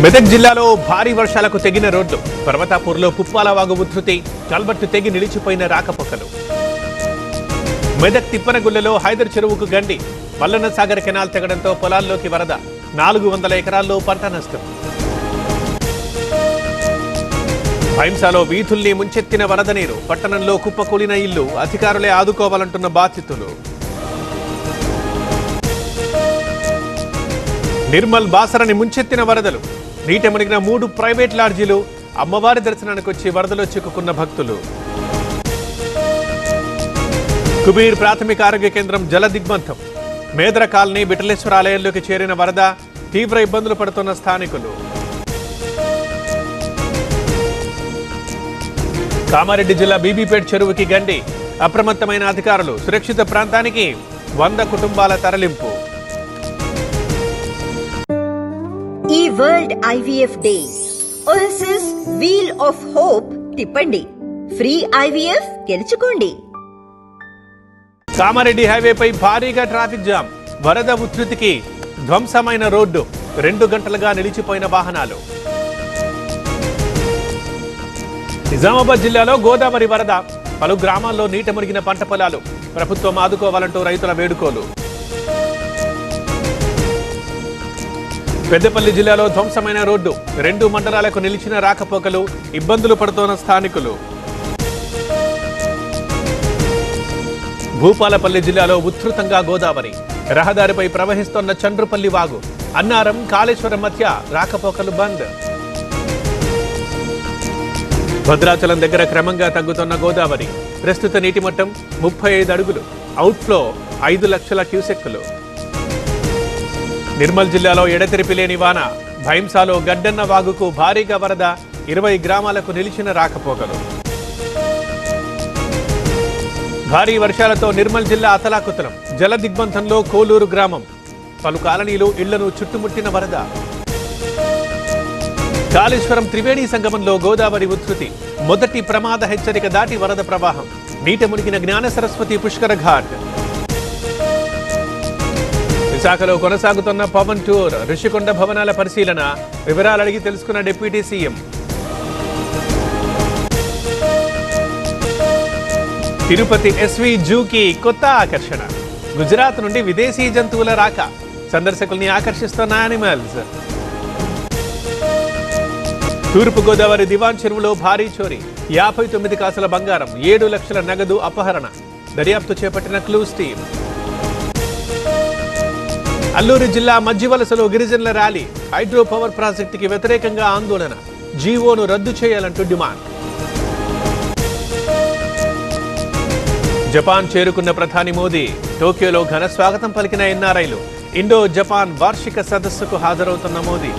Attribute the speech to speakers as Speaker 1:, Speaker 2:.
Speaker 1: మెదక్ జిల్లాలో భారీ వర్షాలకు తెగిన రోడ్లు. పర్వతాపూర్లో పుప్పాల వాగు ఉధృతి, కల్వర్టు తెగి నిలిచిపోయిన రాకపోకలు. మెదక్ తిప్పనగుళ్లలో హైదర్ చెరువుకు గండి, పల్లన్న సాగర్ కెనాల్ తెగడంతో పొలాల్లోకి వరద, 400 ఎకరాల్లో పంట నష్టం. భైంసాలో వీధుల్ని ముంచెత్తిన వరద నీరు, పట్టణంలో కుప్పకూలిన ఇల్లు, అధికారులే ఆదుకోవాలంటున్న బాధితులు. నిర్మల్ బాసరని ముంచెత్తిన వరదలు, నీట మునిగిన 3 ప్రైవేట్ లాడ్జీలు, అమ్మవారి దర్శనానికి వచ్చి వరదలో చిక్కుకున్న భక్తులు. కుబీర్ ప్రాథమిక ఆరోగ్య కేంద్రం జల దిగ్బంధం, మేదర కాలనీ బిటలేశ్వర ఆలయంలోకి చేరిన వరద, తీవ్ర ఇబ్బందులు పడుతున్న స్థానికులు. కామారెడ్డి జిల్లా బీబీపేట్ చెరువుకి గండి, అప్రమత్తమైన అధికారులు, సురక్షిత ప్రాంతానికి 100 కుటుంబాల తరలింపు.
Speaker 2: ఈ world IVF day OSS wheel of hope తిప్పండి, ఫ్రీ ఐవీఎఫ్ గెలుచుకోండి.
Speaker 1: కామారెడ్డి హైవేపై భారీగా ట్రాఫిక్ జామ్, వరద ఉధృతికి ధ్వంసమైన రోడ్డు, 2 గంటలుగా నిలిచిపోయిన వాహనాలు. నిజామాబాద్ జిల్లాలో గోదావరి వరద, పలు గ్రామాల్లో నీట మునిగిన పంట పొలాలు, ప్రభుత్వం ఆదుకోవాలంటూ రైతుల వేడుకోలు. పెద్దపల్లి జిల్లాలో ధ్వంసమైన రోడ్డు, 2 మండలాలకు నిలిచిన రాకపోకలు, ఇబ్బందులు పడుతున్న స్థానికులు. భూపాలపల్లి జిల్లాలో ఉధృతంగా గోదావరి, రహదారిపై ప్రవహిస్తోన్న చండ్రుపల్లి వాగు, అన్నారం కాళేశ్వరం మధ్య రాకపోకలు బంద్. భద్రాచలం దగ్గర క్రమంగా తగ్గుతున్న గోదావరి, ప్రస్తుత నీటి మట్టం 35 అడుగులు, అవుట్ఫ్లో 5 లక్షల క్యూసెక్కులు. నిర్మల్ జిల్లాలో ఎడతెరిపి లేని వాన, భైంసాలో గడ్డన్న వాగుకు భారీగా వరద, 20 గ్రామాలకు నిలిచిన రాకపోకలు. భారీ వర్షాలతో నిర్మల్ జిల్లా అతలాకుతలం, జల దిగ్బంధంలో కోలూరు గ్రామం, పలు కాలనీలు ఇళ్లను చుట్టుముట్టిన వరద. కాళేశ్వరం త్రివేణి సంగమంలో గోదావరి ఉధృతి, మొదటి ప్రమాద హెచ్చరిక దాటి వరద ప్రవాహం, నీట మునిగిన జ్ఞాన సరస్వతి పుష్కర ఘాట్. విశాఖలో కొనసాగుతున్న పవన్ టూర్, ఋషికొండ భవనాల పరిశీలన, వివరాలు అడిగి తెలుసుకున్న డిప్యూటీ సీఎం. తిరుపతి ఎస్వి జూకి కొత్త ఆకర్షణ, గుజరాత్ నుండి విదేశీ జంతువుల రాక, సందర్శకుల్ని ఆకర్షిస్తున్న యానిమల్స్. తూర్పు గోదావరి దివాన్ చెరువులో భారీ చోరీ, 59 కాసుల బంగారం, 7 లక్షల నగదు అపహరణ, దర్యాప్తు చేపట్టిన క్లూస్ టీం. అల్లూరు జిల్లా మధ్యవలసలో గిరిజనుల ర్యాలీ, హైడ్రో పవర్ ప్రాజెక్టుకి వ్యతిరేకంగా ఆందోళన, జీవోను రద్దు చేయాలంటూ డిమాండ్. జపాన్ చేరుకున్న ప్రధాని మోదీ, టోక్యోలో ఘన స్వాగతం పలికిన ఎన్ఆర్ఐలు, ఇండో జపాన్ వార్షిక సదస్సుకు హాజరవుతున్న మోదీ.